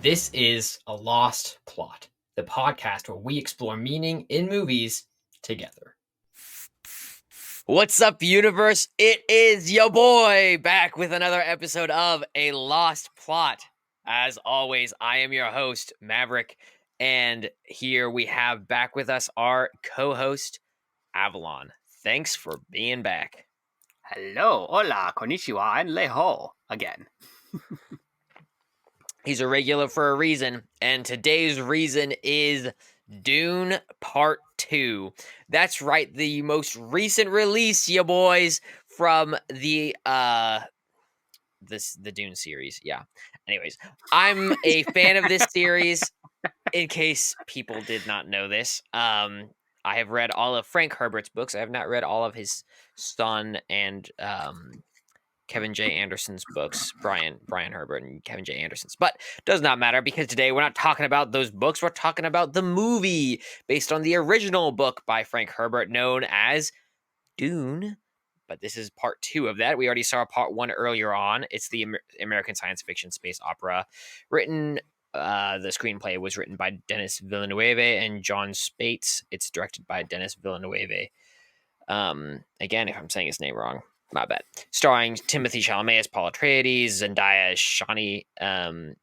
This is A Lost Plot, the podcast where we explore meaning in movies together. What's up, universe? It is your boy back with another episode of A Lost Plot. As always, I am your host, Maverick, and here we have back with us our co-host, Avalon. Thanks for being back. Hello, hola, konnichiwa, and leho again. He's a regular for a reason, and today's reason is Dune Part 2. That's right, the most recent release, ya boys, from the Dune series. Yeah. Anyways, I'm a fan of this series, in case people did not know this. I have read all of Frank Herbert's books. I have not read all of his son and Kevin J. Anderson's books, Brian Herbert and Kevin J. Anderson's. But does not matter because today we're not talking about those books. We're talking about the movie based on the original book by Frank Herbert known as Dune. But this is part 2 of that. We already saw part 1 earlier on. It's the American science fiction space opera written. The screenplay was written by Denis Villeneuve and John Spates. It's directed by Denis Villeneuve. Again, if I'm saying his name wrong, my bad. Starring Timothée Chalamet as Paul Atreides, Zendaya as Shani,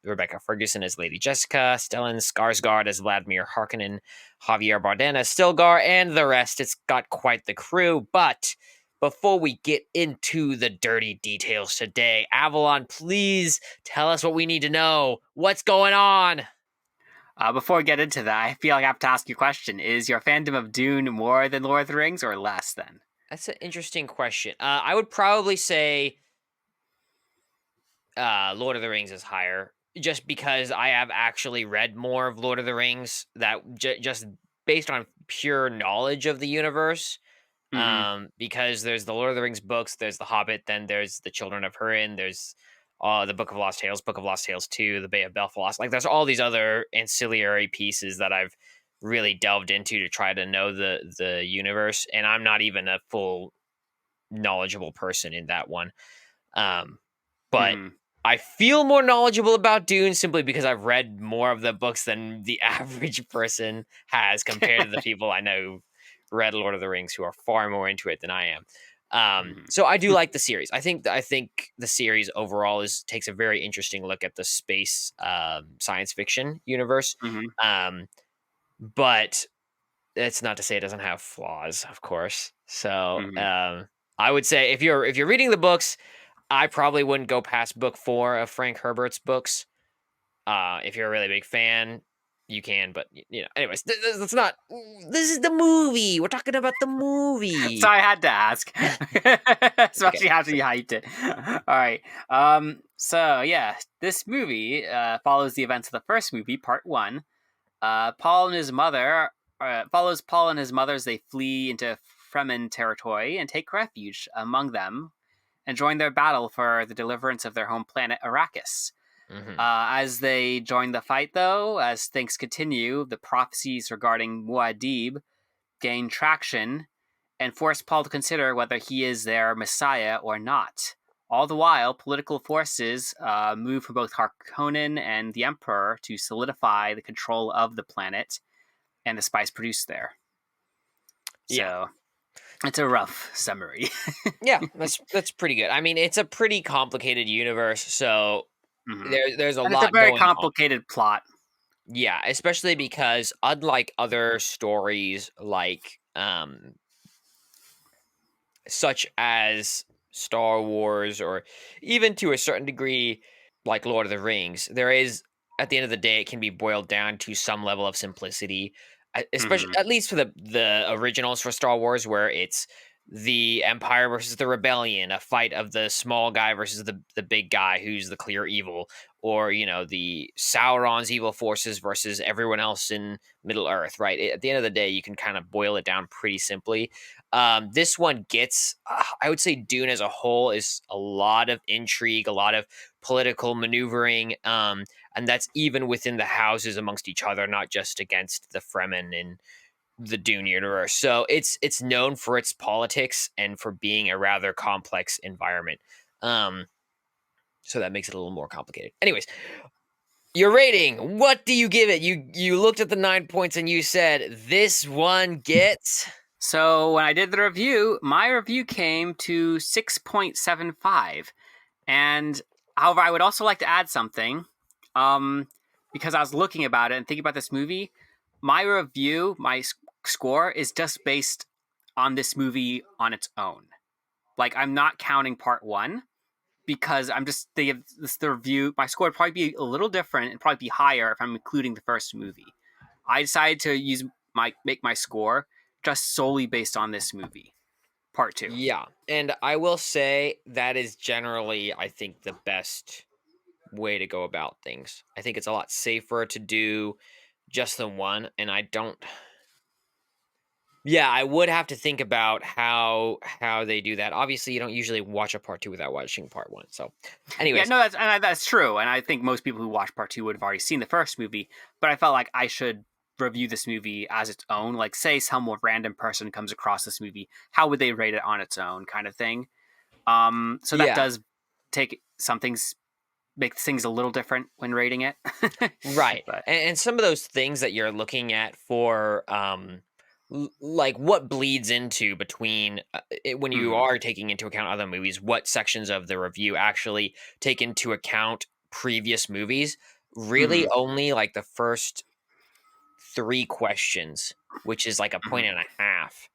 Rebecca Ferguson as Lady Jessica, Stellan Skarsgård as Vladimir Harkonnen, Javier Bardem as Stilgar, and the rest. It's got quite the crew, but before we get into the dirty details today, Avalon, please tell us what we need to know. What's going on? Before we get into that, I feel like I have to ask you a question. Is your fandom of Dune more than Lord of the Rings or less than? That's an interesting question. I would probably say Lord of the Rings is higher, just because I have actually read more of Lord of the Rings that just based on pure knowledge of the universe. Because there's the Lord of the Rings books, there's The Hobbit, then there's The Children of Húrin, there's the Book of Lost Tales, Book of Lost Tales 2, The Bay of Belfast. Like, there's all these other ancillary pieces that I've really delved into to try to know the universe, and I'm not even a full knowledgeable person in that one. But I feel more knowledgeable about Dune simply because I've read more of the books than the average person has compared to the people I know who read Lord of the Rings, who are far more into it than I am. So I do like the series. I think the series overall takes a very interesting look at the space science fiction universe. But that's not to say it doesn't have flaws, of course. So I would say if you're reading the books, I probably wouldn't go past book 4 of Frank Herbert's books. If you're a really big fan, you can, but anyways, that's not. This is the movie. We're talking about the movie. So I had to ask, especially after you hyped it. All right. So yeah, this movie follows the events of the first movie, Part 1. Paul and his mother follows Paul and his mother as they flee into Fremen territory and take refuge among them, and join their battle for the deliverance of their home planet Arrakis. As they join the fight, though, as things continue, the prophecies regarding Muad'Dib gain traction and force Paul to consider whether he is their messiah or not. All the while, political forces move for both Harkonnen and the Emperor to solidify the control of the planet and the spice produced there. Yeah. So it's a rough summary. Yeah, that's pretty good. I mean, it's a pretty complicated universe, so there's a lot. It's a very going complicated plot. Yeah, especially because unlike other stories like such as Star Wars, or even to a certain degree like Lord of the Rings, there is, at the end of the day, it can be boiled down to some level of simplicity, especially at least for the originals for Star Wars, where it's the Empire versus the Rebellion, a fight of the small guy versus the big guy who's the clear evil, or the Sauron's evil forces versus everyone else in Middle Earth, right? At the end of the day, you can kind of boil it down pretty simply. This one gets, I would say Dune as a whole is a lot of intrigue, a lot of political maneuvering, and that's even within the houses amongst each other, not just against the Fremen and the Dune universe. So it's known for its politics and for being a rather complex environment. So that makes it a little more complicated. Anyways, Your rating, what do you give it? You looked at the 9 points and you said, this one gets... So when I did the review, my review came to 6.75. And however, I would also like to add something, because I was looking about it and thinking about this movie. My review, my score is just based on this movie on its own. Like, I'm not counting part one, because I'm just thinking the review. My score would probably be a little different and probably be higher if I'm including the first movie. I decided to make my score just solely based on this movie, part two. Yeah, and I will say that is generally, I think, the best way to go about things. I think it's a lot safer to do just the one, and I don't... Yeah, I would have to think about how they do that. Obviously, you don't usually watch a part two without watching part one. So, anyways, Yeah, no, that's true, and I think most people who watch part two would have already seen the first movie. But I felt like I should review this movie as its own. Like, say some random person comes across this movie, how would they rate it on its own, kind of thing. So that yeah, does take some things, make things a little different when rating it. right. But And some of those things that you're looking at for, like what bleeds into between when you mhm, are taking into account other movies, what sections of the review actually take into account previous movies. Really, mhm, only like the first 3 questions, which is like a mhm. point and a half,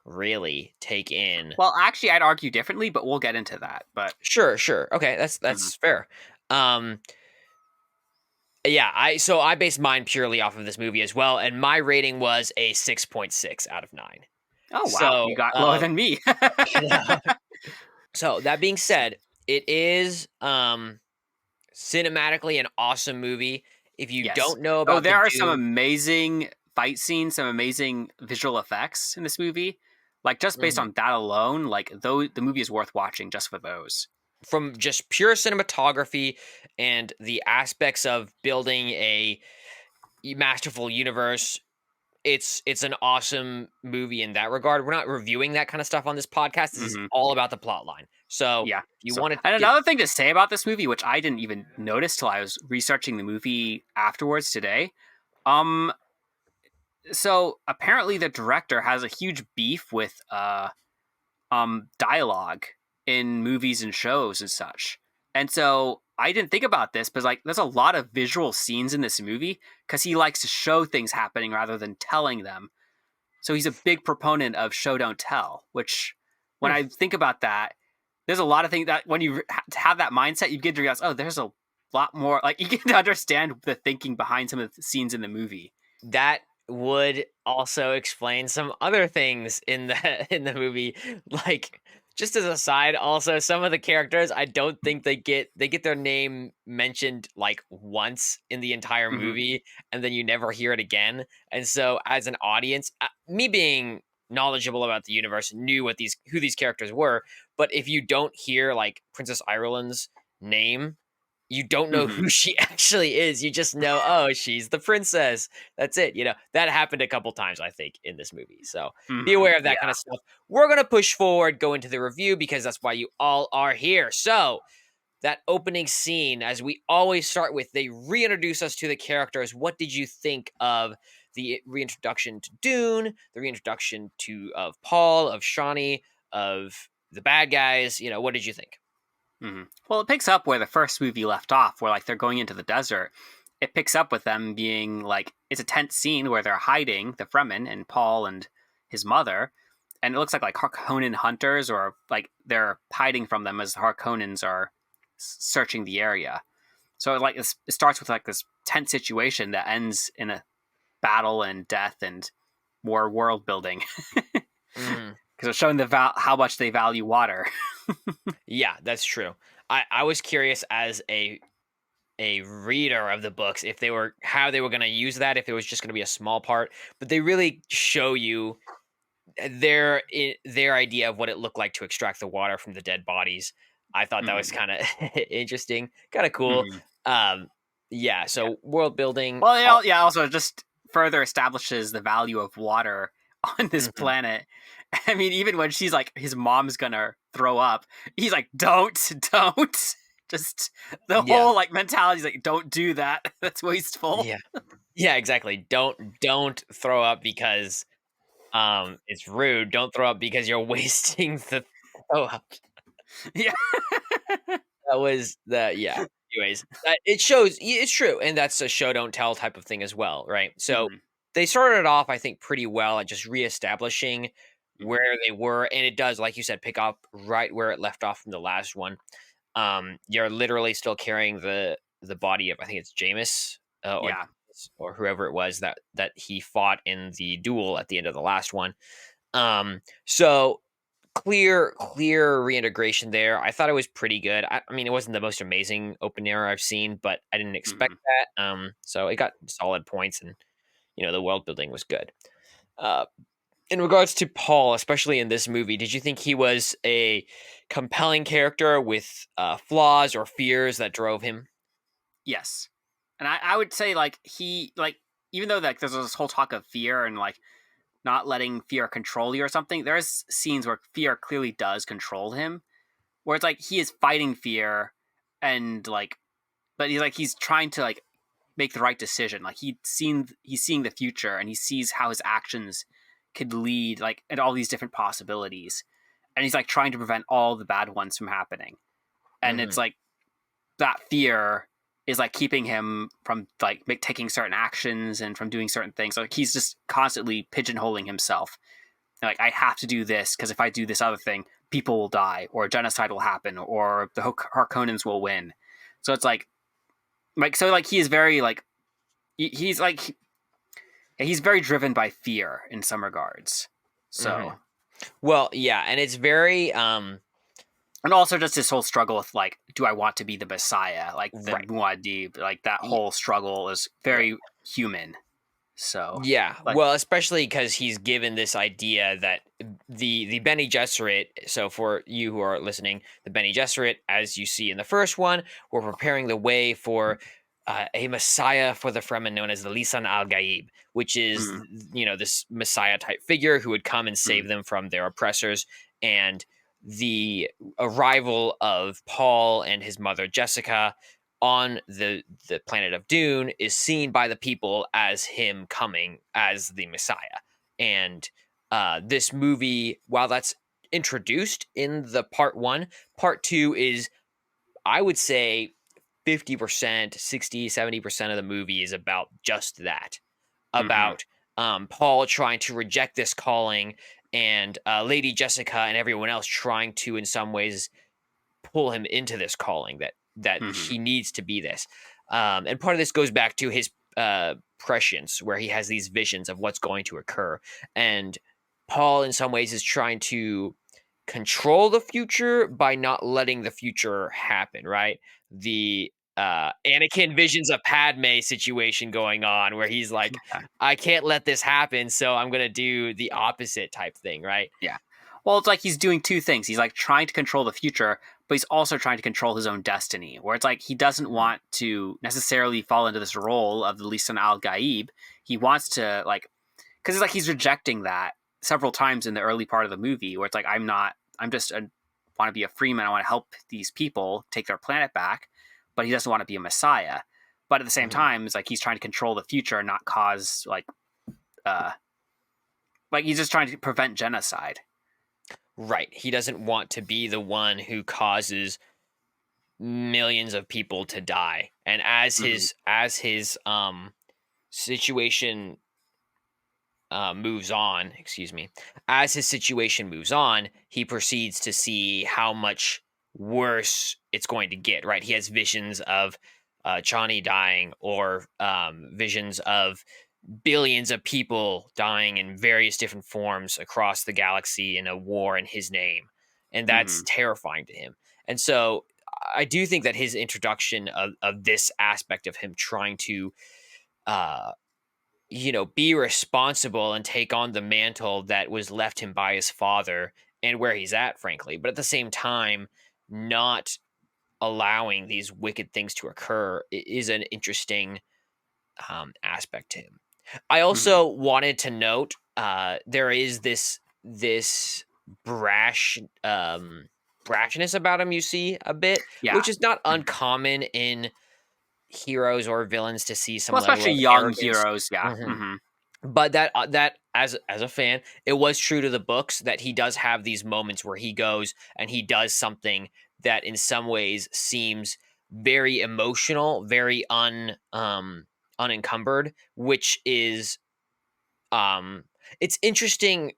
really take in. Well, actually, I'd argue differently, but we'll get into that. But Sure. Okay, mhm, that's fair. Um, yeah, I based mine purely off of this movie as well, and my rating was a 6.6 out of 9. oh wow, So, you got lower than me. so that being said, it is cinematically an awesome movie. If you Yes. don't know Oh, about the there are some Dune, amazing fight scenes, some amazing visual effects in this movie. Like, just based mhm, on that alone, like, though the movie is worth watching just for those. from just pure cinematography and the aspects of building a masterful universe, it's an awesome movie in that regard. We're not reviewing that kind of stuff on this podcast. This is Hmm. all about the plot line. So Yeah. if you So, want to and get... another thing to say about this movie, which I didn't even notice till I was researching the movie afterwards today. Um, so apparently the director has a huge beef with dialogue in movies and shows and such. And so I didn't think about this, but like there's a lot of visual scenes in this movie because he likes to show things happening rather than telling them. So he's a big proponent of show don't tell, which when Hmm. I think about that, there's a lot of things that when you have that mindset, you get to realize, oh, there's a lot more. Like you get to understand the thinking behind some of the scenes in the movie. That would also explain some other things in the in the movie. Like, just as a side, also some of the characters, I don't think they get their name mentioned like once in the entire Hmm. movie, and then you never hear it again. And so as an audience, me being knowledgeable about the universe, knew what these who these characters were, but if you don't hear like Princess Ireland's name, you don't know Hmm. who she actually is. You just know, oh, she's the princess. That's it. That happened a couple times, I think, in this movie. So be Hmm. aware of that kind Yeah. of stuff. We're going to push forward, go into the review, because that's why you all are here. So that opening scene, as we always start with, they reintroduce us to the characters. What did you think of the reintroduction to Dune, the reintroduction of Paul, of Shawnee, of the bad guys? What did you think? Hmm. Well, it picks up where the first movie left off, where like they're going into the desert. It picks up with them being like it's a tense scene where they're hiding the Fremen and Paul and his mother, and it looks like Harkonnen hunters or like they're hiding from them as the Harkonnens are searching the area. So it starts with like this tense situation that ends in a battle and death and more world building Mm. because it's showing how much they value water. Yeah, that's true. I was curious as a reader of the books if they were how they were going to use that, if it was just going to be a small part, but they really show you their idea of what it looked like to extract the water from the dead bodies. I thought that was Mhm. kind of interesting, kind of cool. Mhm. Yeah, Yeah. so world building. Well, yeah. Also, it just further establishes the value of water on this Mhm. planet. I mean, even when she's like, his mom's gonna throw up, he's like, "Don't, don't." Just the Yeah. whole like mentality is like, don't do that. That's wasteful. Yeah, exactly. Don't throw up because it's rude. Don't throw up because you're wasting the throw up. Yeah. That was anyways, it shows it's true, and that's a show don't tell type of thing as well, right? So Mhm, they started off, I think, pretty well at just reestablishing mhm. where they were, and it does, like you said, pick up right where it left off from the last one. You're literally still carrying the body of, I think it's Jameis, Yeah. or whoever it was that he fought in the duel at the end of the last one. So clear reintegration there. I thought it was pretty good. I mean, it wasn't the most amazing open air I've seen, but I didn't expect Mhm. that. So it got solid points, and the world building was good. Uh, in regards to Paul, especially in this movie, did you think he was a compelling character with flaws or fears that drove him? Yes. And I would say like he like even though like there's this whole talk of fear and like not letting fear control you or something, there's scenes where fear clearly does control him. Where it's like he is fighting fear and like but he's trying to like make the right decision. Like he's seeing the future and he sees how his actions could lead like at all these different possibilities. And he's like trying to prevent all the bad ones from happening. And Hmm. it's like that fear is like keeping him from like taking certain actions and from doing certain things. Like he's just constantly pigeonholing himself. Like I have to do this because if I do this other thing, people will die, or genocide will happen, or the Harkonnens will win. So it's like so like he is very like he's like he's very driven by fear in some regards. Hmm. So Well, yeah, and it's very and also just this whole struggle with like, do I want to be the Messiah? Like the right. Muad'Dib, like that y- whole struggle is Right. very human. So Yeah, like well, especially because he's given this idea that the Bene Gesserit. So for you who are listening, the Bene Gesserit, as you see in the first one, were preparing the way for a Messiah for the Fremen known as the Lisan Al Gaib, which is mm, this Messiah type figure who would come and mm, save them from their oppressors. And the arrival of Paul and his mother Jessica on the planet of Dune is seen by the people as him coming as the Messiah. And this movie, while that's introduced in the part one, part two is, I would say, 50%, 60, 70% of the movie is about just that. mm-hmm, About Paul trying to reject this calling, and Lady Jessica and everyone else trying to, in some ways, pull him into this calling that mm-hmm, he needs to be this. And part of this goes back to his prescience, where he has these visions of what's going to occur. And Paul, in some ways, is trying to control the future by not letting the future happen, right? The Anakin visions of Padme situation going on, where he's like, yeah, I can't let this happen, so I'm going to do the opposite type thing, right? yeah. Well, it's like he's doing two things. He's like trying to control the future, but he's also trying to control his own destiny. Where it's like he doesn't Mhm. want to necessarily fall into this role of the Lisan Al Gaib. He wants to like because it's like he's rejecting that several times in the early part of the movie, where it's like I'm not. I'm just want to be a freeman. I want to help these people take their planet back, but he doesn't want to be a messiah. But at the same Mhm. time, it's like he's trying to control the future and not cause uh like he's just trying to prevent genocide. Right. He doesn't want to be the one who causes millions of people to die. And Mm-hmm. as his situation moves on, excuse me, as his situation moves on, he proceeds to see how much worse it's going to get, right? He has visions of Chani dying, or visions of billions of people dying in various different forms across the galaxy in a war in his name. And Mm-hmm. that's terrifying to him. And so I do think that his introduction of this aspect of him trying to uh, be responsible and take on the mantle that was left him by his father, and where he's at, frankly, but at the same time, not allowing these wicked things to occur is an interesting aspect to him. I Mm-hmm. also wanted to note there is this brash brashness about him you see a bit, Yeah. which is not uncommon in heroes or villains to see some Well, level especially of young arrogance. heroes. Yeah. Mhm. But that as a fan, it was true to the books that he does have these moments where he goes and he does something that in some ways seems very emotional, very unencumbered, which is it's interesting.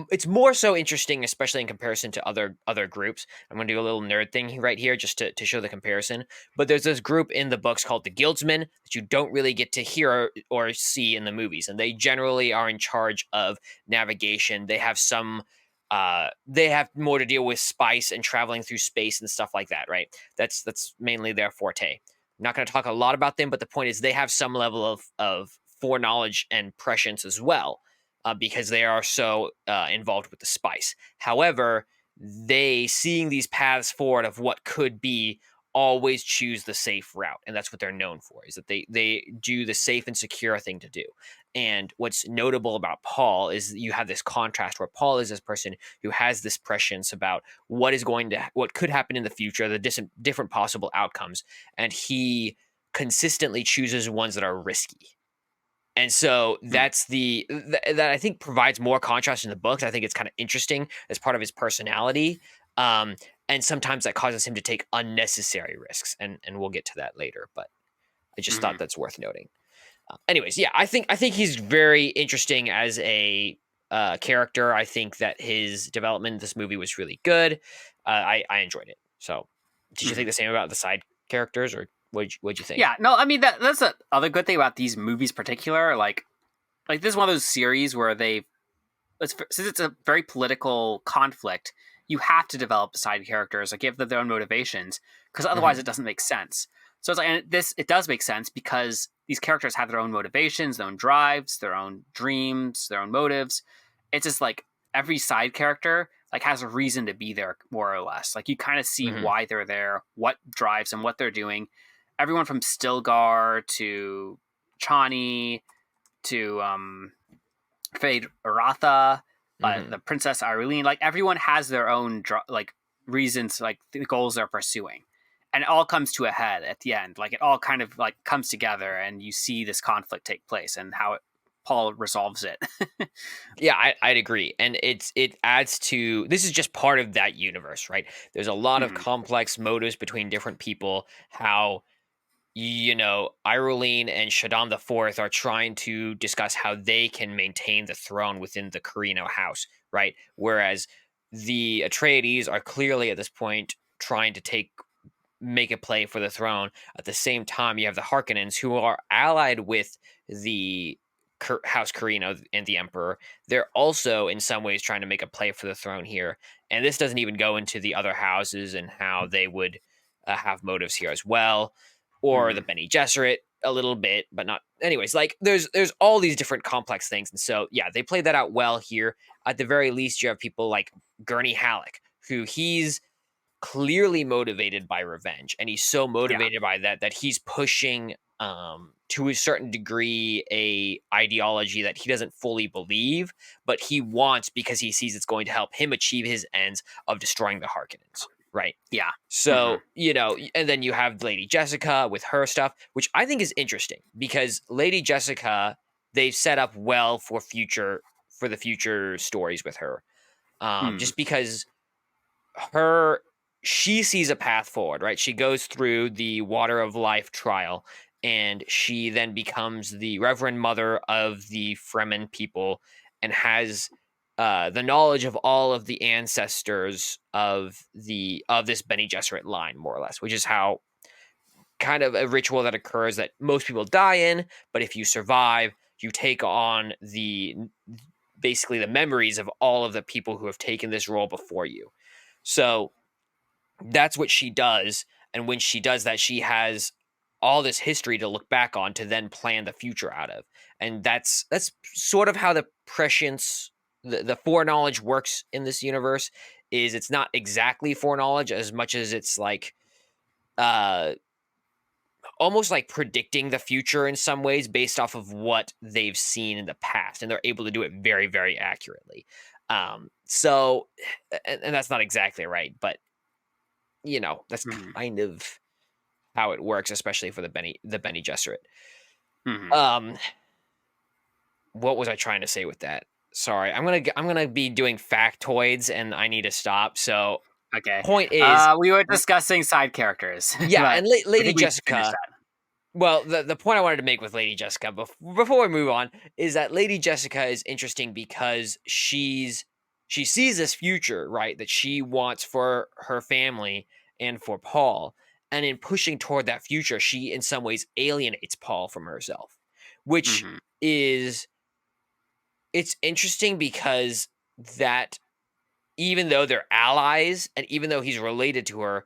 It's more so interesting, especially in comparison to other groups. I'm going to do a little nerd thing right here just to show the comparison. But there's this group in the books called the Guildsmen that you don't really get to hear or see in the movies, and they generally are in charge of navigation. They have they have more to deal with spice and traveling through space and stuff like that, right? That's mainly their forte. I'm not going to talk a lot about them, but the point is they have some level of foreknowledge and prescience as well, because they are so involved with the spice. However, they, seeing these paths forward of what could be, always choose the safe route, and that's what they're known for, is that they do the safe and secure thing to do. And what's notable about Paul is you have this contrast where Paul is this person who has this prescience about what could happen in the future, the different possible outcomes, and he consistently chooses ones that are risky. And so that's that I think provides more contrast in the books. I think it's kind of interesting as part of his personality. And sometimes that causes him to take unnecessary risks. And we'll get to that later, but I just thought that's worth noting. Anyways, yeah, I think he's very interesting as a character. I think that his development in this movie was really good. I enjoyed it. So did you think the same about the side characters, or what'd you think? Yeah, no, I mean that's the other good thing about these movies, particular. Like this is one of those series where since it's a very political conflict, you have to develop the side characters, like give them their own motivations, because otherwise it doesn't make sense. So it's like, and it does make sense because these characters have their own motivations, their own drives, their own dreams, their own motives. It's just like every side character like has a reason to be there, more or less. Like you kind of see why they're there, what drives them, what they're doing. Everyone from Stilgar to Chani to Feyd Rautha, the Princess Iruline, like everyone has their own reasons, like the goals they're pursuing, and it all comes to a head at the end. Like it all kind of like comes together, and you see this conflict take place and how Paul resolves it. Yeah, I'd agree, and it adds to, this is just part of that universe, right? There's a lot of complex motives between different people. How Iruline and Shaddam IV are trying to discuss how they can maintain the throne within the Carino house, right? Whereas the Atreides are clearly at this point trying to make a play for the throne. At the same time, you have the Harkonnens, who are allied with the House Carino and the Emperor. They're also in some ways trying to make a play for the throne here. And this doesn't even go into the other houses and how they would have motives here as well. Or the Bene Gesserit a little bit, but not. Anyways, like there's all these different complex things, and so yeah, they played that out well here. At the very least, you have people like Gurney Halleck, who he's clearly motivated by revenge, and he's so motivated by that he's pushing to a certain degree a ideology that he doesn't fully believe, but he wants because he sees it's going to help him achieve his ends of destroying the Harkonnens. Right. Yeah. So, and then you have Lady Jessica with her stuff, which I think is interesting because Lady Jessica, they've set up well for the future stories with her. Just because she sees a path forward, right? She goes through the Water of Life trial, and she then becomes the Reverend Mother of the Fremen people and has the knowledge of all of the ancestors of this Bene Gesserit line, more or less, which is how kind of a ritual that occurs that most people die in, but if you survive, you take on basically the memories of all of the people who have taken this role before you. So that's what she does, and when she does that, she has all this history to look back on to then plan the future out of, and that's sort of how the prescience, the foreknowledge works in this universe. Is it's not exactly foreknowledge as much as it's like almost like predicting the future in some ways based off of what they've seen in the past, and they're able to do it very, very accurately. So, and that's not exactly right, but that's Mhm. kind of how it works, especially for the Bene Gesserit. Mhm. What was I trying to say with that? Sorry, I'm gonna be doing factoids, and I need to stop. So, Okay. point is, We were discussing side characters, yeah, but and I Lady think we finished Jessica. that. Well, the point I wanted to make with Lady Jessica before we move on is that Lady Jessica is interesting because she sees this future, right, that she wants for her family and for Paul. And in pushing toward that future, she in some ways alienates Paul from herself, which Mhm. is it's interesting because that even though they're allies and even though he's related to her,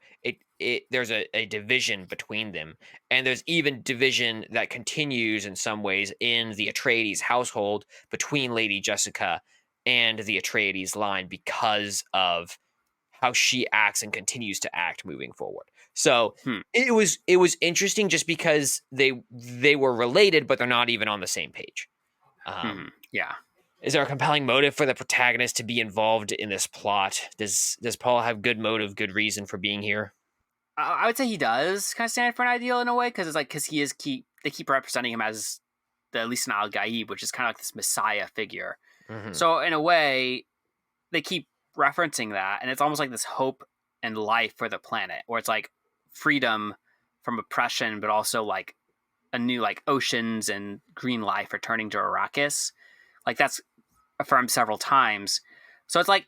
there's a division between them. And there's even division that continues in some ways in the Atreides household between Lady Jessica and the Atreides line because of how she acts and continues to act moving forward. So Hmm. it was interesting just because they were related, but they're not even on the same page. Yeah. Is there a compelling motive for the protagonist to be involved in this plot? Does Paul have good motive, good reason for being here? I would say he does kind of stand for an ideal in a way because it's like because they keep representing him as the Lisan Al Gaib, which is kind of like this messiah figure. Mm-hmm. So in a way, they keep referencing that, and it's almost like this hope and life for the planet, where it's like freedom from oppression, but also like a new like oceans and green life returning to Arrakis. Like that's affirmed several times. So it's like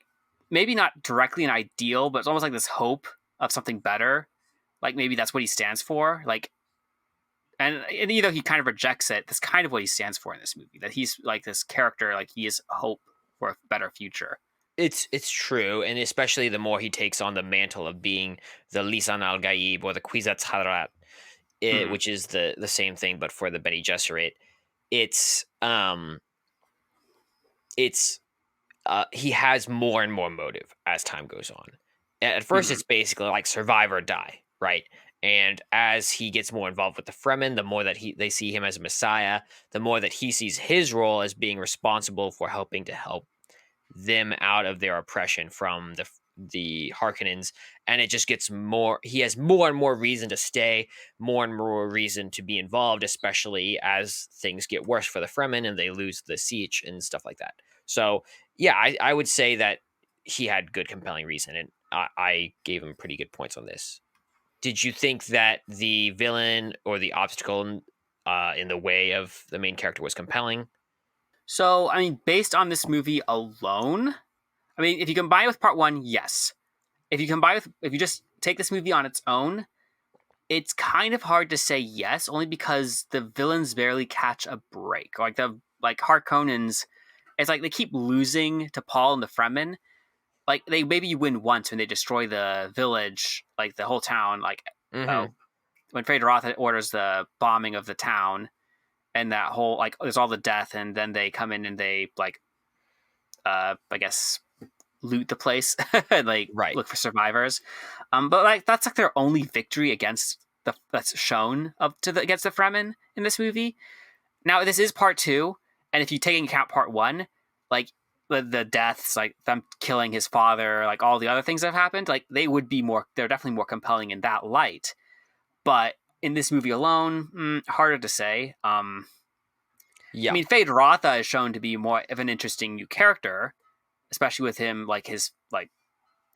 maybe not directly an ideal, but it's almost like this hope of something better. Like maybe that's what he stands for. Like, and even though he kind of rejects it, that's kind of what he stands for in this movie. That he's like this character, like he is hope for a better future. It's true, and especially the more he takes on the mantle of being the Lisan Al Gaib or the Kwisatz Haderach, Hmm. which is the same thing but for the Bene Gesserit. It's it's he has more and more motive as time goes on. At first, Hmm. it's basically like survive or die, right? And as he gets more involved with the Fremen, the more that they see him as a messiah, the more that he sees his role as being responsible for helping to help them out of their oppression from the Harkonnens, and it just gets more. He has more and more reason to stay, more and more reason to be involved, especially as things get worse for the Fremen and they lose the siege and stuff like that. So, yeah, I would say that he had good, compelling reason, and I gave him pretty good points on this. Did you think that the villain or the obstacle in the way of the main character was compelling? So, I mean, based on this movie alone, I mean, if you combine it with part one, yes. If you just take this movie on its own, it's kind of hard to say yes, only because the villains barely catch a break. Like Harkonnens, it's like they keep losing to Paul and the Fremen. Like they maybe win once when they destroy the village, like the whole town. Like uh, Mm-hmm. when Feyd Rautha orders the bombing of the town, and that whole like there's all the death, and then they come in and they like I guess loot the place and like Right. look for survivors. But like that's like their only victory against that's shown up to the against the Fremen in this movie. Now this is part two, and if you take into account part one, like the deaths, like them killing his father, like all the other things that have happened, like they're definitely more compelling in that light. But in this movie alone, harder to say. I Yeah. mean, Feyd Rautha is shown to be more of an interesting new character, especially with him like his like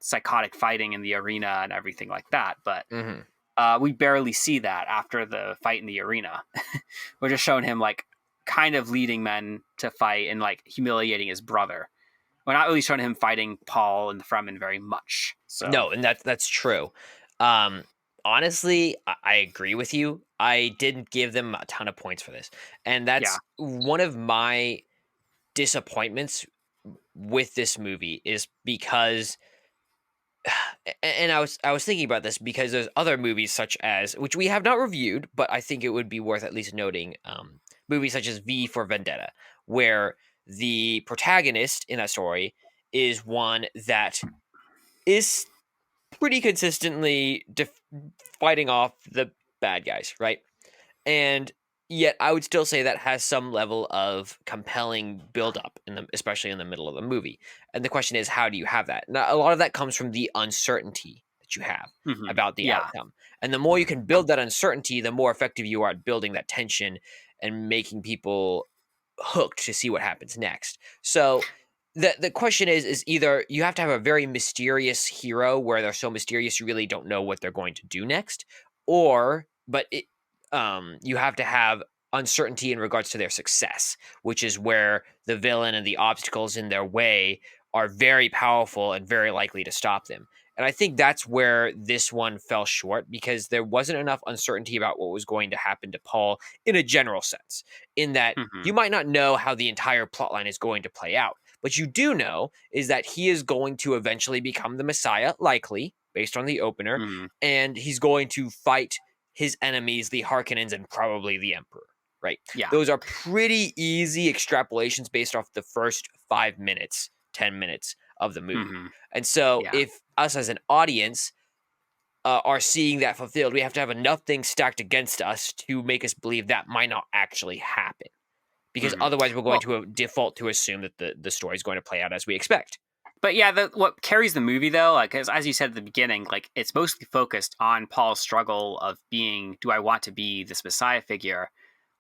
psychotic fighting in the arena and everything like that. But Mm-hmm. we barely see that after the fight in the arena. We're just showing him like kind of leading men to fight and like humiliating his brother. We're not really showing him fighting Paul and the Fremen very much. So No, and that's true. Um, honestly, I agree with you. I didn't give them a ton of points for this, and yeah. that's one of my disappointments with this movie is because and I was thinking about this because there's other movies such as which we have not reviewed, but I think it would be worth at least noting movies such as V for Vendetta, where the protagonist in that story is one that is pretty consistently fighting off the bad guys, right? And yet, I would still say that has some level of compelling buildup especially in the middle of the movie. And the question is, how do you have that? Now, a lot of that comes from the uncertainty that you have Mhm. about the Yeah. outcome. And the more you can build that uncertainty, the more effective you are at building that tension and making people hooked to see what happens next. So the question is either you have to have a very mysterious hero where they're so mysterious you really don't know what they're going to do next, or you have to have uncertainty in regards to their success, which is where the villain and the obstacles in their way are very powerful and very likely to stop them. And I think that's where this one fell short, because there wasn't enough uncertainty about what was going to happen to Paul in a general sense, in that Mhm. you might not know how the entire plotline is going to play out. But you do know is that he is going to eventually become the Messiah, likely, based on the opener, Mhm. and he's going to fight his enemies, the Harkonnens, and probably the Emperor, right? Yeah. Those are pretty easy extrapolations based off the first 5 minutes, 10 minutes of the movie. Mhm. And so Yeah. if us as an audience are seeing that fulfilled, we have to have enough things stacked against us to make us believe that might not actually happen. Because Mhm. otherwise we're going Well, to default to assume that the story is going to play out as we expect. but yeah, what carries the movie though, like as you said at the beginning, like it's mostly focused on Paul's struggle of being, do I want to be this Messiah figure?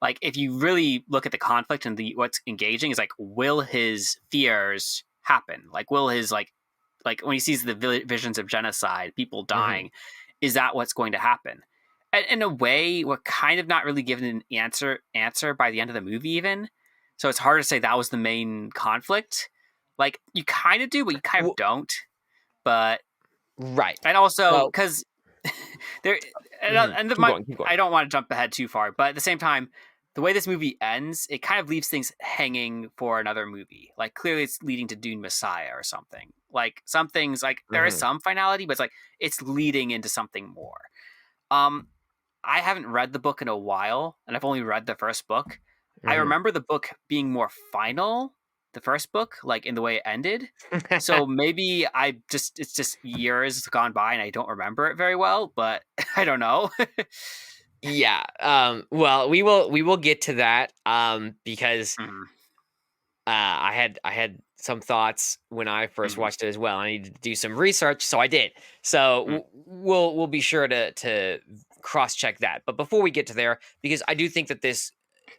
Like if you really look at the conflict and the what's engaging is like, will his fears happen? Like will his like when he sees the visions of genocide, people Mhm. dying, is that what's going to happen? And in a way, we're kind of not really given an answer by the end of the movie even. So it's hard to say that was the main conflict. Like you kind of do, but you kind of W don't. But Right. and also Well, because there mhm. and Keep going, keep going. I don't want to jump ahead too far, but at the same time, the way this movie ends, it kind of leaves things hanging for another movie. Like clearly, it's leading to Dune Messiah or something. Like some things, like there is Mhm. some finality, but it's like it's leading into something more. Um, I haven't read the book in a while, and I've only read the first book. I Mhm. remember the book being more final, the first book, like in the way it ended. So maybe it's just years gone by and I don't remember it very well, but I don't know. Yeah. Well, we will get to that. Because Mhm. I had some thoughts when I first Mhm. watched it as well. I needed to do some research, so I did. So Mhm. we'll be sure to cross check that. But before we get to there, because I do think that this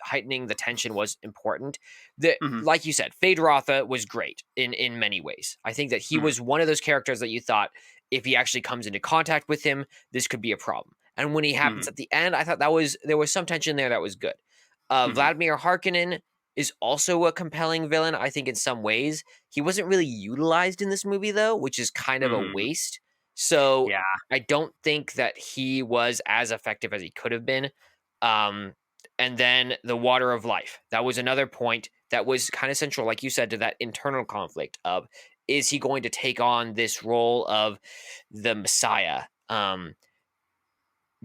heightening the tension was important. That, Mhm. like you said, Feyd Rautha was great in many ways. I think that he Mhm. was one of those characters that you thought if he actually comes into contact with him, this could be a problem. And when he happens Mhm. at the end, I thought there was some tension there that was good. Mhm. Vladimir Harkonnen is also a compelling villain, I think, in some ways. He wasn't really utilized in this movie, though, which is kind of a Mhm. waste. So Yeah. I don't think that he was as effective as he could have been. Um, and then the water of life. That was another point that was kind of central, like you said, to that internal conflict of, is he going to take on this role of the Messiah?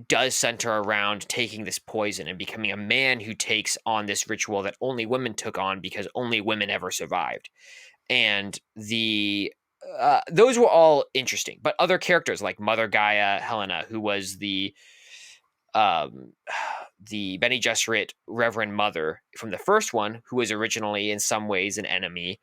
Does center around taking this poison and becoming a man who takes on this ritual that only women took on because only women ever survived. And those were all interesting, but other characters like Mother Gaia Helena, who was um the Bene Gesserit Reverend Mother from the first one, who was originally in some ways an enemy,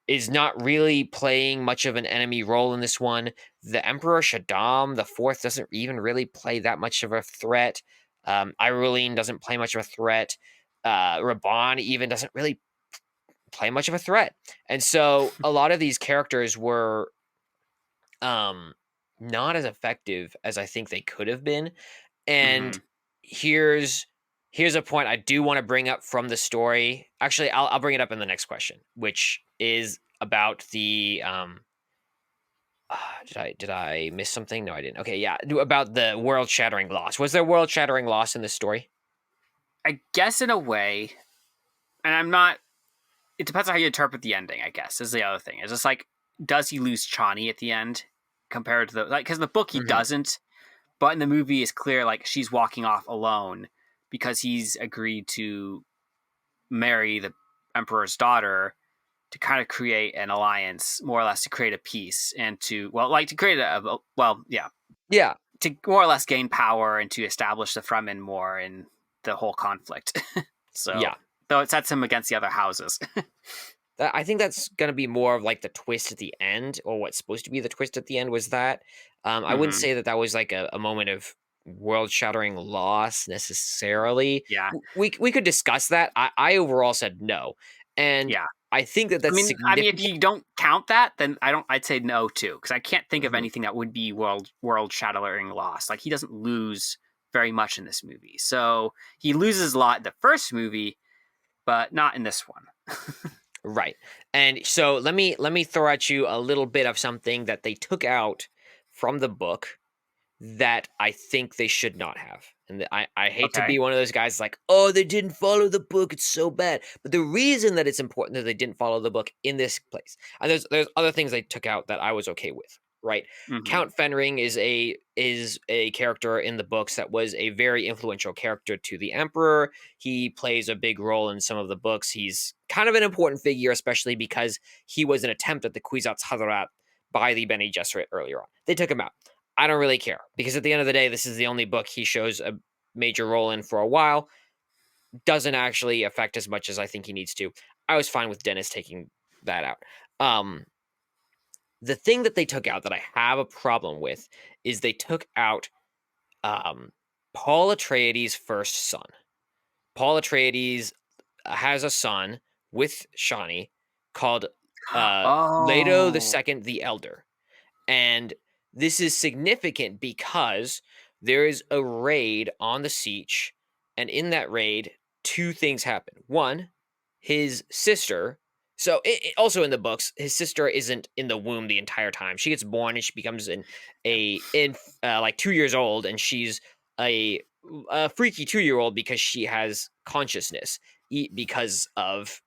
is not really playing much of an enemy role in this one. The Emperor Shaddam IV doesn't even really play that much of a threat. Iruline doesn't play much of a threat. Raban even doesn't really play much of a threat. And so a lot of these characters were um, not as effective as I think they could have been. And Mhm. here's here's a point I do want to bring up from the story. Actually, I'll bring it up in the next question, which is about the did I miss something? No, I didn't. Okay, yeah, about the world shattering loss. Was there world shattering loss in this story? I guess in a way, and I'm not. It depends on how you interpret the ending. I guess is the other thing. It's just like, does he lose Chani at the end compared to the like? Because in the book he Hmm. doesn't, but in the movie it's clear like she's walking off alone because he's agreed to marry the emperor's daughter to kind of create an alliance, more or less to create a peace and to to create Yeah, to more or less gain power and to establish the Fremen more in the whole conflict. So yeah. though it sets him against the other houses. I think that's gonna be more of like the twist at the end, or what's supposed to be the twist at the end was that. I wouldn't Mhm. say that was like a moment of world-shattering loss necessarily. Yeah. We could discuss that. I overall said no, and Yeah. I think that I that's mean, if significant. you don't count that, then I'd say no too, because I can't think of Mhm. anything that would be world shattering loss. Like he doesn't lose very much in this movie, so he loses a lot in the first movie, but not in this one. Right. And so let me throw at you a little bit of something that they took out from the book that I think they should not have. And I hate to Okay. be one of those guys like, oh, they didn't follow the book. It's so bad. But the reason that it's important that they didn't follow the book in this place, and there's other things they took out that I was okay with. Right. Hmm. Count Fenring is a character in the books that was a very influential character to the Emperor. He plays a big role in some of the books. He's kind of an important figure, especially because he was an attempt at the Kwisatz Haderach by the Bene Gesserit earlier on. They took him out. I don't really care because at the end of the day, this is the only book he shows a major role in for a while. Doesn't actually affect as much as I think he needs to. I was fine with Dennis taking that out. Um, the thing that they took out that I have a problem with is they took out um, Paul Atreides' first son. Paul Atreides has a son with Shawnee called Leto the Oh. Second the Elder. And this is significant because there is a raid on the siege, and in that raid, two things happen. One, his sister. So also in the books, his sister isn't in the womb the entire time. She gets born and she becomes like 2 years old, and she's a, a freaky 2 year old because she has consciousness because of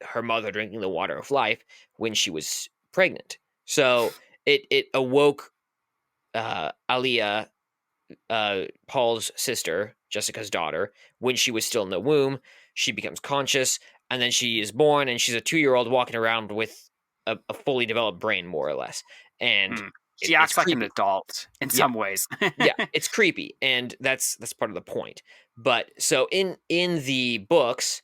her mother drinking the water of life when she was pregnant. So it awoke Aliyah, Paul's sister, Jessica's daughter, when she was still in the womb. She becomes conscious, and then she is born, and she's a 2 year old walking around with a fully developed brain, more or less. And Hmm. She it's acts like an creepy. adult in Yeah, some ways. yeah, it's creepy, and that's part of the point. But so in the books,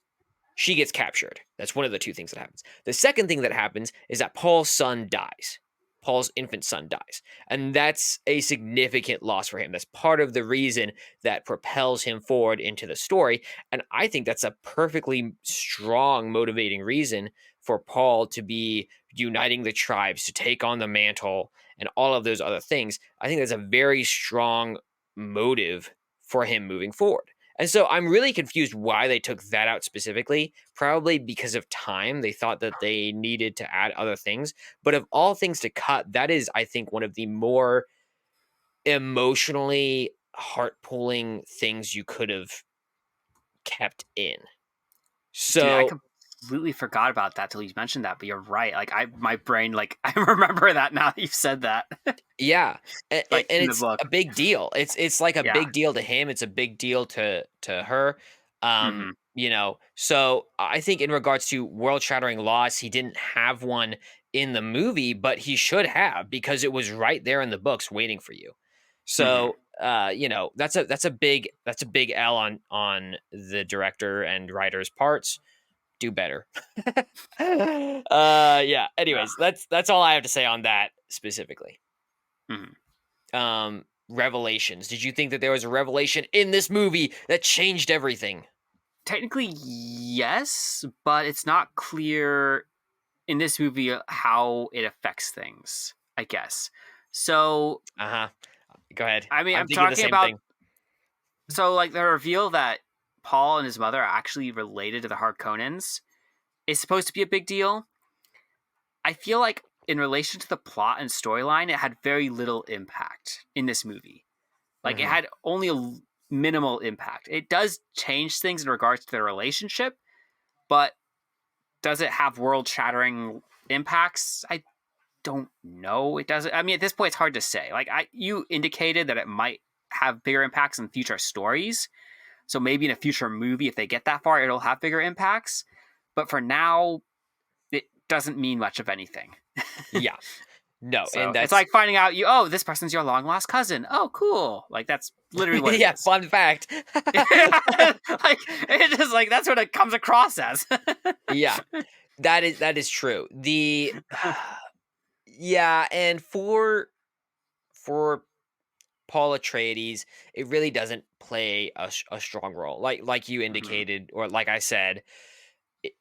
she gets captured. That's one of the two things that happens. The second thing that happens is that Paul's son dies. Paul's infant son dies. And that's a significant loss for him. That's part of the reason that propels him forward into the story. And I think that's a perfectly strong, motivating reason for Paul to be uniting the tribes, to take on the mantle, and all of those other things. I think that's a very strong motive for him moving forward. And so I'm really confused why they took that out specifically. Probably because of time. They thought that they needed to add other things. But of all things to cut, that is, I think, one of the more emotionally heart pulling things you could have kept in. Dude, I So, completely forgot about that till you mentioned that, but you're right. Like my brain, like I remember that now that you've said that. yeah. And, Like and in the it's book. a big deal. It's like a Yeah. big deal to him. It's a big deal to her. Hmm. So I think in regards to world shattering loss, he didn't have one in the movie, but he should have because it was right there in the books waiting for you. Hmm. So that's a big L on the director and writer's parts. Do better. Yeah. Yeah. Anyways, that's all I have to say on that specifically. Hmm. Revelations. Did you think that there was a revelation in this movie that changed everything? Technically, yes, but it's not clear in this movie how it affects things, I guess. So, Uh-huh. Go ahead. I mean, I'm I'm thinking the talking same about thing. like the reveal that Paul and his mother are actually related to the Harkonnens is supposed to be a big deal. I feel like in relation to the plot and storyline, it had very little impact in this movie. Like it Mhm. had only a minimal impact. It does change things in regards to their relationship, but does it have world-shattering impacts? I don't know. It doesn't. I mean, at this point, it's hard to say. Like you indicated that it might have bigger impacts in future stories. So maybe in a future movie, if they get that far, it'll have bigger impacts. But for now, it doesn't mean much of anything. Yeah. No, So and it's that's like finding out this person's your long lost cousin. Oh, cool! Like that's literally what it yeah, is. fun fact. Like it just like that's what it comes across as. Yeah. That is true. Yeah, and for Paul Atreides, it really doesn't play a strong role. Like you Mhm. indicated, or like I said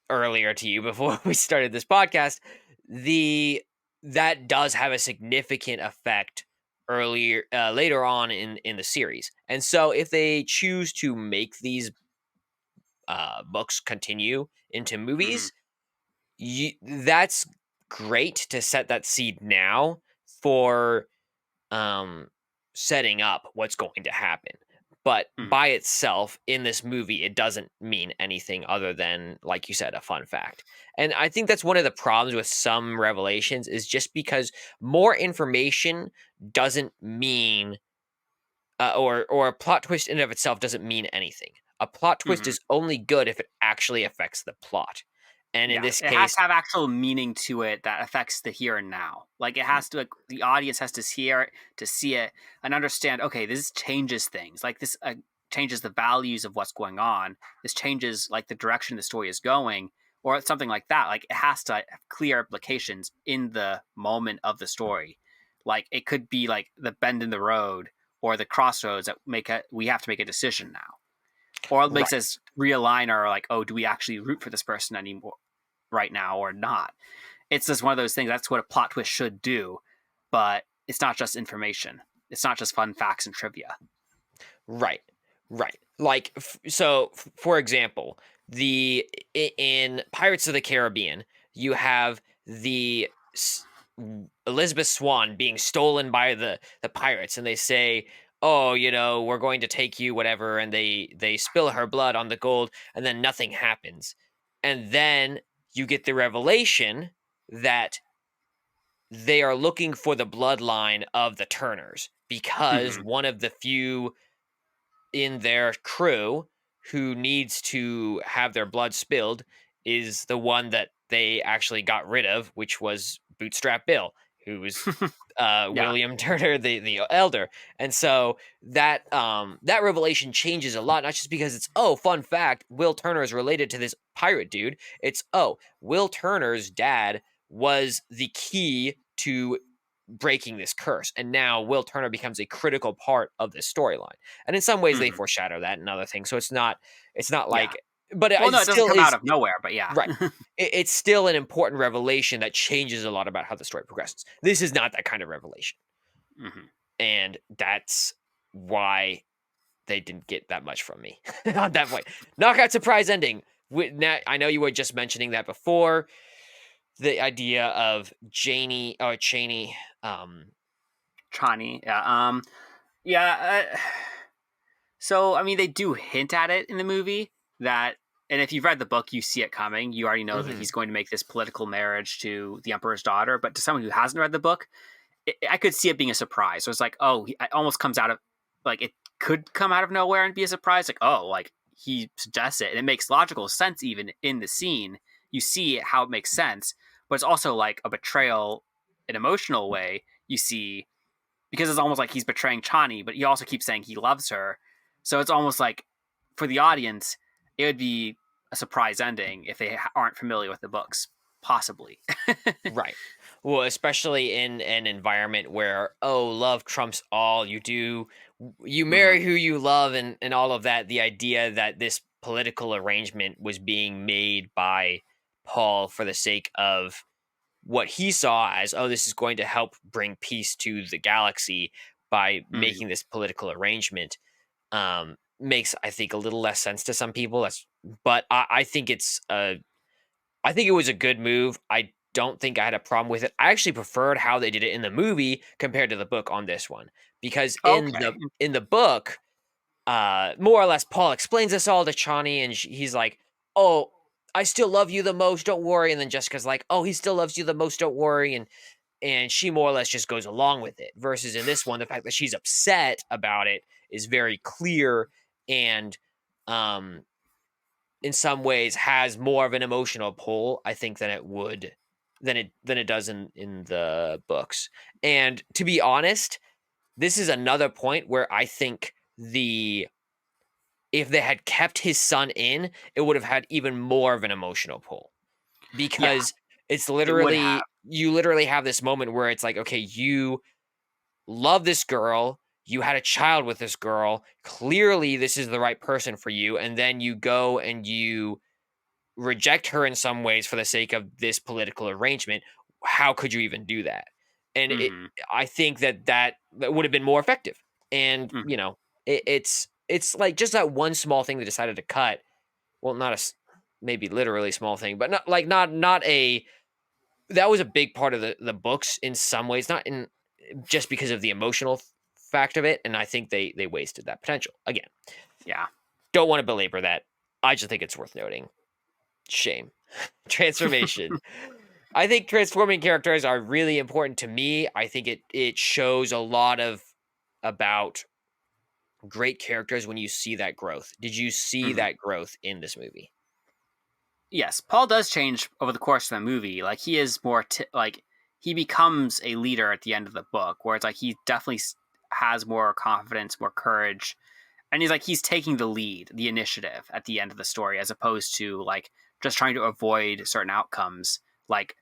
earlier to you before we started this podcast, that does have a significant effect later on in the series. And so if they choose to make these books continue into Mhm. movies, that's great to set that seed now for um setting up what's going to happen. But Mhm. by itself in this movie, it doesn't mean anything other than, like you said, a fun fact. And I think that's one of the problems with some revelations, is just because more information doesn't mean or a plot twist in and of itself doesn't mean anything. A plot twist Mhm. is only good if it actually affects the plot. And in Yeah, this it has case, to have actual meaning to it that affects the here and now. Like it has to, like the audience has to hear it, to see it, and understand. Okay, this changes things. Like this changes the values of what's going on. This changes like the direction the story is going, or something like that. Like it has to have clear implications in the moment of the story. Like it could be like the bend in the road or the crossroads that we have to make a decision now, or it makes right. us realign our like, oh, do we actually root for this person anymore right now or not? It's just one of those things. That's what a plot twist should do, but it's not just information. It's not just fun facts and trivia. Right. Right. Like for example, in Pirates of the Caribbean, you have Elizabeth Swann being stolen by the pirates, and they say, "Oh, we're going to take you whatever," and they spill her blood on the gold, and then nothing happens. And then you get the revelation that they are looking for the bloodline of the Turners, because Mm-hmm. one of the few in their crew who needs to have their blood spilled is the one that they actually got rid of, which was Bootstrap Bill, who was Yeah. William Turner the elder. And so that revelation changes a lot, not just because it's, oh, fun fact, Will Turner is related to this pirate dude. It's, oh, Will Turner's dad was the key to breaking this curse, and now Will Turner becomes a critical part of this storyline. And in some ways they Mm-hmm. foreshadow that and other things, so it's not Yeah. like, but Well, no, it it doesn't still come out is. of nowhere, but yeah. Right. It's still an important revelation that changes a lot about how the story progresses. This is not that kind of revelation, Mm-hmm. and that's why they didn't get that much from me on that point. Knockout surprise ending. I know you were just mentioning that before. The idea of Janie or Cheney. Chani. Yeah. Yeah. So, I mean, they do hint at it in the movie that, and if you've read the book, you see it coming. You already know that Mhm. he's going to make this political marriage to the emperor's daughter. But to someone who hasn't read the book, I could see it being a surprise. So it's like, oh, it almost comes out of, like, it could come out of nowhere and be a surprise. Like, oh, like he suggests it, and it makes logical sense even in the scene. You see how it makes sense, but it's also like a betrayal, an emotional way. You see, because it's almost like he's betraying Chani, but he also keeps saying he loves her. So it's almost like for the audience, it would be a surprise ending if they aren't familiar with the books, possibly. Right. Well, especially in an environment where, oh, love trumps all. You Mhm. marry who you love, and all of that. The idea that this political arrangement was being made by Paul for the sake of what he saw as, oh, this is going to help bring peace to the galaxy by Mhm. making this political arrangement, makes, I think, a little less sense to some people. But I think I think it was a good move. I don't think I had a problem with it. I actually preferred how they did it in the movie compared to the book on this one, because Okay. in the book, more or less, Paul explains this all to Chani, and he's like, "Oh, I still love you the most. Don't worry." And then Jessica's like, "Oh, he still loves you the most. Don't worry." And she more or less just goes along with it. Versus in this one, the fact that she's upset about it is very clear, and um in some ways has more of an emotional pull, I think, than it does in the books. And to be honest, this is another point where I think if they had kept his son in, it would have had even more of an emotional pull. because it's would literally have. you literally have this moment where it's like, okay, you love this girl, you had a child with this girl, clearly this is the right person for you, and then you go and you reject her in some ways for the sake of this political arrangement. How could you even do that? And I think that would have been more effective. And it's like just that one small thing they decided to cut. Well, not maybe literally small thing, but not a that was a big part of the books in some ways, not in just because of the emotional fact of it. And I think they wasted that potential again. Yeah. Don't want to belabor that. I just think it's worth noting. Shame. Transformation. I think transforming characters are really important to me. I think it shows a lot about great characters when you see that growth. Did you see that growth in this movie? Yes, Paul does change over the course of the movie. Like he is more like he becomes a leader at the end of the book, where it's like he definitely has more confidence, more courage, and he's taking the lead, the initiative at the end of the story, as opposed to like just trying to avoid certain outcomes, like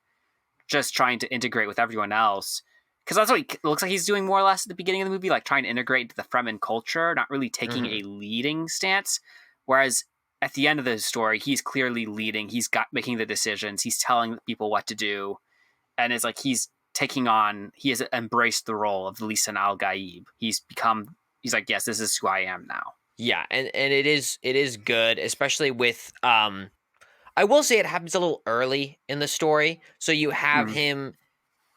just trying to integrate with everyone else. Because that's what it looks like he's doing more or less at the beginning of the movie, like trying to integrate into the Fremen culture, not really taking a leading stance. Whereas at the end of the story, he's clearly leading. He's making the decisions. He's telling people what to do, and it's like he has embraced the role of the Lisan Al Gaib. He's like, yes, this is who I am now. Yeah, and it is good, especially with I will say it happens a little early in the story, so you have him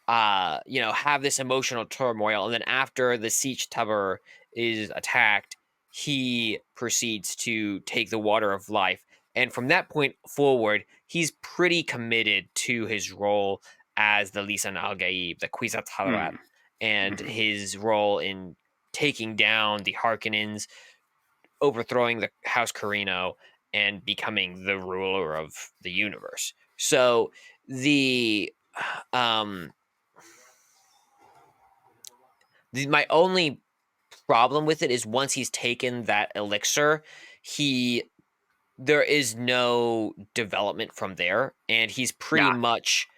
have this emotional turmoil, and then after the Siege Tubber is attacked, he proceeds to take the water of life. And from that point forward, he's pretty committed to his role as the Lisan Al Gaib, the Kwisatz Haderach, and his role in taking down the Harkonnens, overthrowing the House Carino, and becoming the ruler of the universe. So the my only problem with it is once he's taken that elixir, there is no development from there, and he's pretty much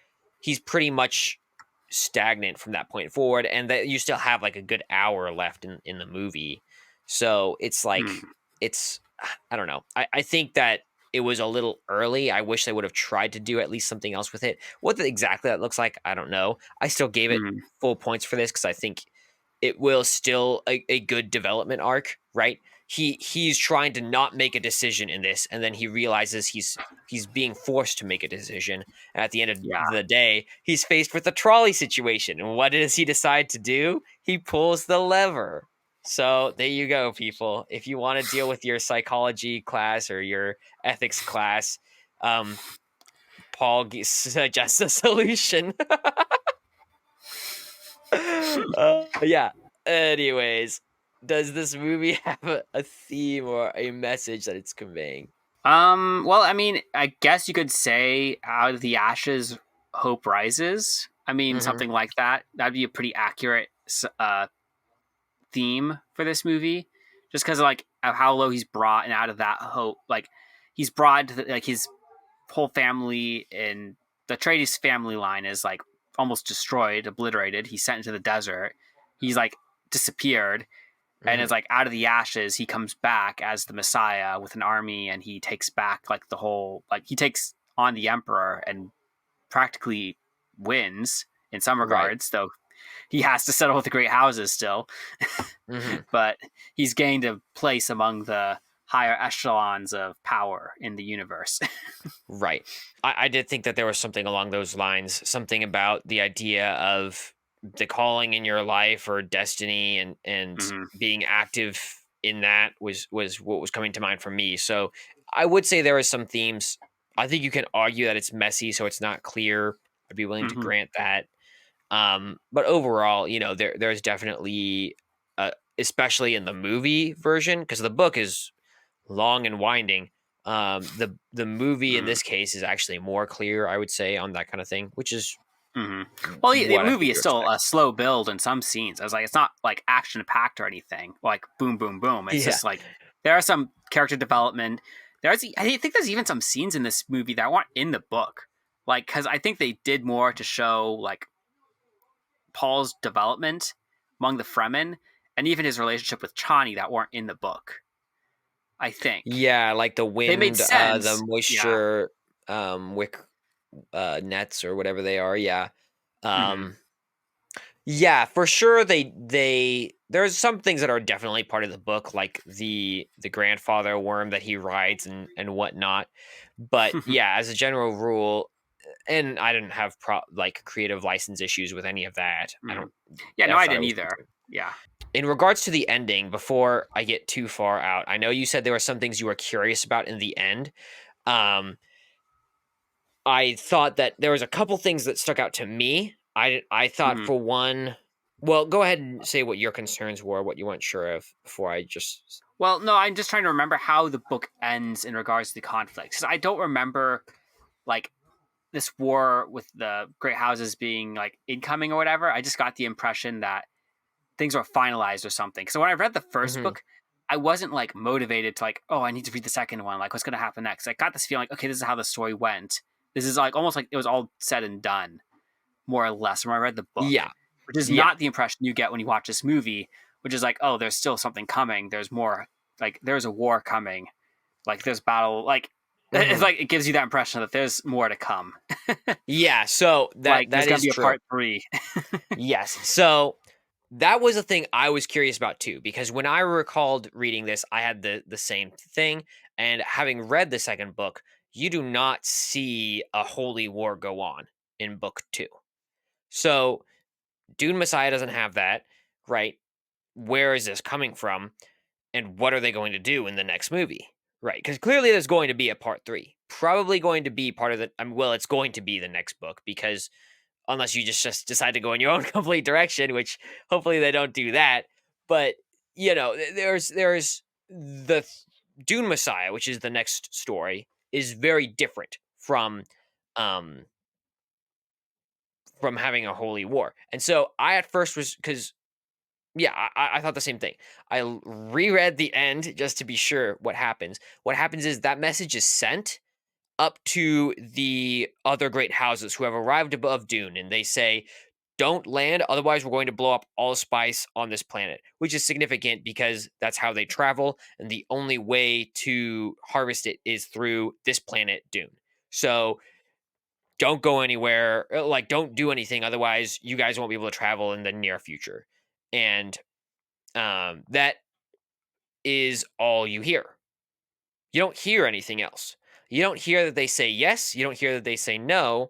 stagnant from that point forward, and that you still have like a good hour left in the movie. So it's like it's I don't know. I think that it was a little early. I wish they would have tried to do at least something else with it. What exactly that looks like, I don't know. I still gave it full points for this because I think it will still a good development arc, right? He's trying to not make a decision in this, and then he realizes he's being forced to make a decision. And at the end of the day, he's faced with a trolley situation. And what does he decide to do? He pulls the lever. So there you go, people. If you want to deal with your psychology class or your ethics class, Paul suggests a solution. Yeah. Anyways, does this movie have a theme or a message that it's conveying? Well, I mean, I guess you could say out of the ashes, hope rises. I mean, something like that. That'd be a pretty accurate theme for this movie, just because like of how low he's brought, and out of that hope, like he's brought to like his whole family, and the Atreides family line is like almost destroyed, obliterated. He's sent into the desert. He's like disappeared, and it's like out of the ashes he comes back as the Messiah with an army, and he takes back like the whole, like he takes on the Emperor and practically wins in some regards, though he has to settle with the great houses still. But he's gained a place among the higher echelons of power in the universe. Right. I did think that there was something along those lines, something about the idea of the calling in your life or destiny, and being active in that was what was coming to mind for me. So I would say there are some themes. I think you can argue that it's messy, so it's not clear. I'd be willing to grant that. But overall, there's definitely, especially in the movie version, because the book is long and winding. The movie in this case is actually more clear, I would say, on that kind of thing, which is well, the movie is still a slow build in some scenes. I was like, it's not like action packed or anything, like boom, boom, boom. It's just like there are some character development. I think there's even some scenes in this movie that weren't in the book. Like, because I think they did more to show like Paul's development among the Fremen, and even his relationship with Chani that weren't in the book. I think. Yeah, like the They made wind, the sense. Yeah. moisture, wick, nets or whatever they are. Yeah. Mhm. Yeah, for sure. There's some things that are definitely part of the book, like the grandfather worm that he rides and whatnot. But yeah, as a general rule, and I didn't have like creative license issues with any of that. I don't. Yeah, no, I I thought it didn't was either. Yeah. in regards to the ending. Before I get too far out, I know you said there were some things you were curious about in the end. Um, I thought that there was a couple things that stuck out to me. I thought Mhm. for one, well, go ahead and say what your concerns were, what you weren't sure of before I just. Well, no, I'm just trying to remember how the book ends in regards to the conflict. Because I don't remember like this war with the great houses being like incoming or whatever. I just got the impression that things were finalized or something. So when I read the first Mhm. book, I wasn't like motivated to like, oh, I need to read the second one. Like, what's going to happen next? I got this feeling like, okay, this is how the story went. This is like almost like it was all said and done, more or less, when I read the book, Yeah, which is yeah, not the impression you get when you watch this movie, which is like, oh, there's still something coming. There's more. Like, there's a war coming. Like, there's battle. Like, it's mhm. like it gives you that impression that there's more to come. Yeah. So Like, there's that going to is be a true. part three. Yes. So that was a thing I was curious about too, because when I recalled reading this, I had the same thing. And having read the second book, you do not see a holy war go on in book two. So Dune Messiah doesn't have that, right? Where is this coming from? And what are they going to do in the next movie? Right. Because clearly there's going to be a part three. Probably going to be part of the, well, it's going to be the next book because unless you just decide to go in your own complete direction, which hopefully they don't do that. But there's the Dune Messiah, which is the next story, is very different um from having a holy war. And so I at first was because yeah, I thought the same thing. Reread the end just to be sure what happens. What happens is that message is sent up to the other great houses who have arrived above Dune, and they say, "Don't land, otherwise we're going to blow up all spice on this planet," which is significant because that's how they travel, and the only way to harvest it is through this planet, Dune. So don't go anywhere, like don't do anything, otherwise you guys won't be able to travel in the near future. And that is all you hear. You don't hear anything else. You don't hear that they say yes. You don't hear that they say no.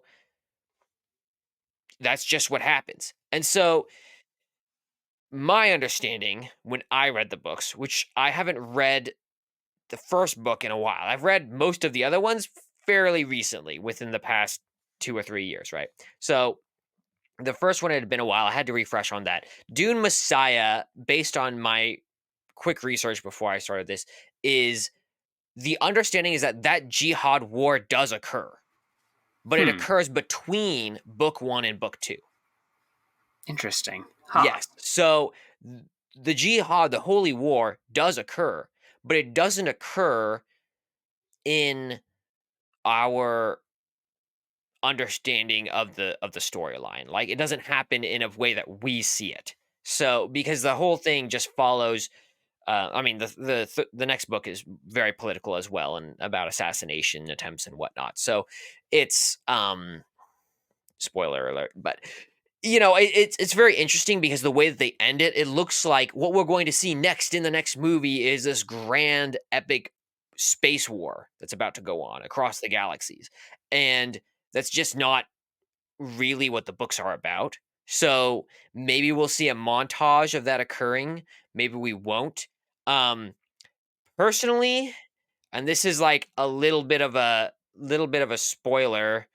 That's just what happens. And so, my understanding when I read the books, which I haven't read the first book in a while, I've read most of the other ones fairly recently within the past 2 or 3 years, right? So, the first one had been a while. I had to refresh on that. Dune Messiah, based on my quick research before I started this, is the understanding is that that jihad war does occur, but it Hmm. occurs between book one and book two. Interesting. Huh. Yes. So the jihad, the holy war, does occur, but it doesn't occur in our understanding of the storyline. Like it doesn't happen in a way that we see it. So because the whole thing just follows I mean, the next book is very political as well, and about assassination attempts and whatnot. So it's spoiler alert, but it's very interesting because the way that they end it, it looks like what we're going to see next in the next movie is this grand epic space war that's about to go on across the galaxies, and that's just not really what the books are about. So maybe we'll see a montage of that occurring. Maybe we won't. Um, Personally, and this is like a little bit of a spoiler,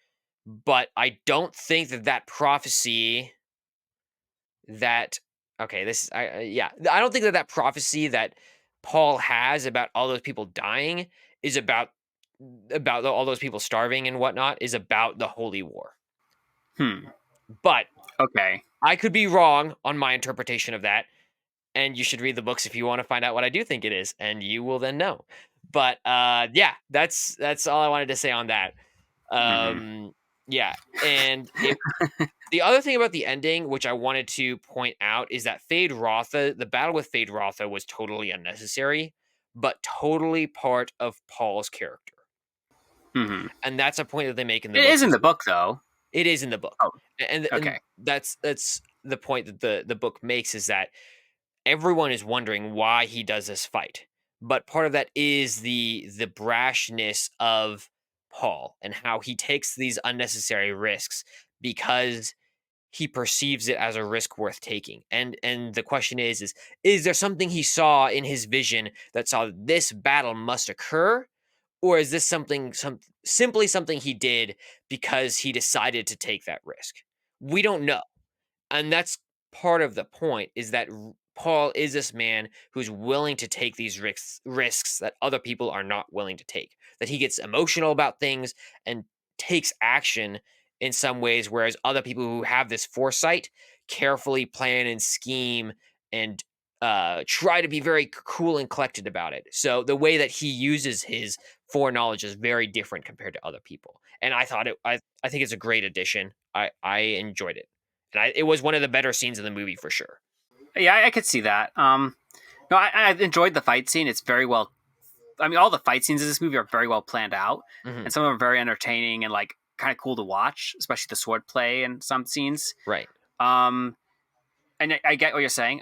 but I don't think that prophecy that okay, this is yeah, I don't think that prophecy that Paul has about all those people dying is about all those people starving and whatnot is about the holy war. Hmm. But Okay. I could be wrong on my interpretation of that, and you should read the books if you want to find out what I do think it is, and you will then know. But yeah, that's all I wanted to say on that. Hmm. Um Yeah, and the other thing about the ending, which I wanted to point out, is that Feyd Rautha, the battle with Feyd Rautha was totally unnecessary, but totally part of Paul's character. Mm-hmm. And that's a point that they make in the It book. is in the book, though. It is in the book. Oh, And okay. that's the point that the book makes, is that everyone is wondering why he does this fight. But part of that is the brashness of Paul and how he takes these unnecessary risks because he perceives it as a risk worth taking. And the question is there something he saw in his vision that saw this battle must occur, or is this simply something he did because he decided to take that risk? We don't know. And that's part of the point, is that Paul is this man who's willing to take these risks that other people are not willing to take. That he gets emotional about things and takes action in some ways, whereas other people who have this foresight carefully plan and scheme and try to be very cool and collected about it. So the way that he uses his foreknowledge is very different compared to other people. And I thought I think it's a great addition. I enjoyed it. And it was one of the better scenes in the movie for sure. Yeah, I could see that. No, I enjoyed the fight scene. It's very well. I mean, all the fight scenes in this movie are very well planned out, and some of them are very entertaining and like kind of cool to watch, especially the sword play and some scenes. Right. And I get what you're saying.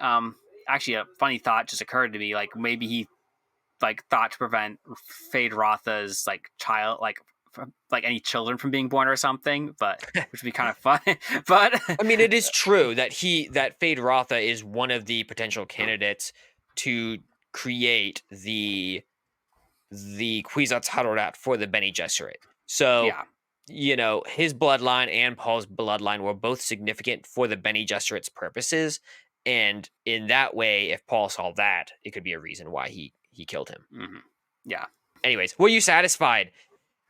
Actually, a funny thought just occurred to me. Like maybe he like thought to prevent Feyd Rautha's like child like any children from being born or something, but which would be kind of fun. But I mean, it is true that Feyd Rautha is one of the potential candidates to create the Kwisatz Haderach for the Bene Gesserit. So, yeah, his bloodline and Paul's bloodline were both significant for the Bene Gesserit's purposes, and in that way, if Paul saw that, it could be a reason why he killed him. mm-hmm. Yeah. Anyways, were you satisfied?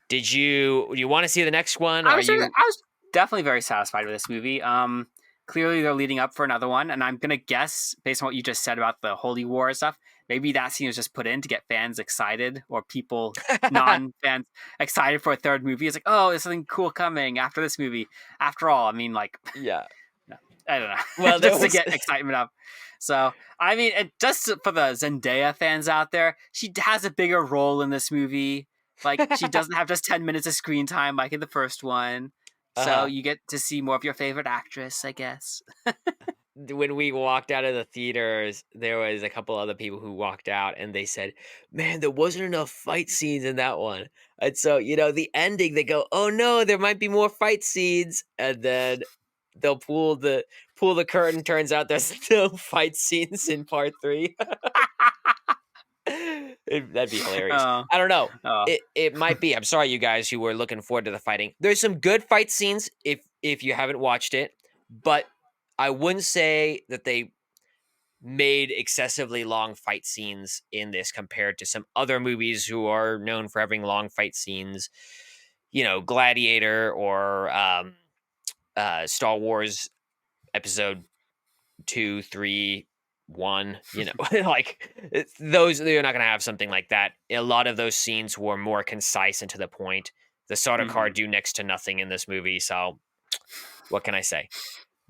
Do you want to see the next one? I was definitely very satisfied with this movie. Clearly they're leading up for another one, and I'm gonna guess based on what you just said about the Holy War and stuff, maybe that scene was just put in to get fans excited or people non-fans excited for a third movie. It's like, oh, there's something cool coming after this movie. After all, I mean, like, Yeah. I don't know. Well, just to get excitement up. So, I mean, just for the Zendaya fans out there, she has a bigger role in this movie. Like, she doesn't have just 10 minutes of screen time like in the first one. So you get to see more of your favorite actress, I guess. When we walked out of the theaters, there was a couple other people who walked out and they said, man, there wasn't enough fight scenes in that one. And so, the ending, they go, oh no, there might be more fight scenes. And then they'll pull the curtain. Turns out there's no fight scenes in part 3. That'd be hilarious. I don't know. It might be. I'm sorry, you guys who were looking forward to the fighting. There's some good fight scenes if you haven't watched it, but I wouldn't say that they made excessively long fight scenes in this compared to some other movies who are known for having long fight scenes. Gladiator or Star Wars Episode 2, 3, 1. Like those, you're not going to have something like that. A lot of those scenes were more concise and to the point. The Sardaukar do next to nothing in this movie, so what can I say?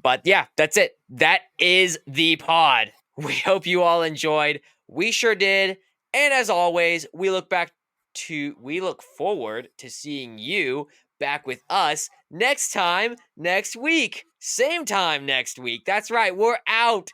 But yeah, that's it. That is the pod. We hope you all enjoyed. We sure did. And as always, we look forward to seeing you back with us next week. Same time next week. That's right. We're out.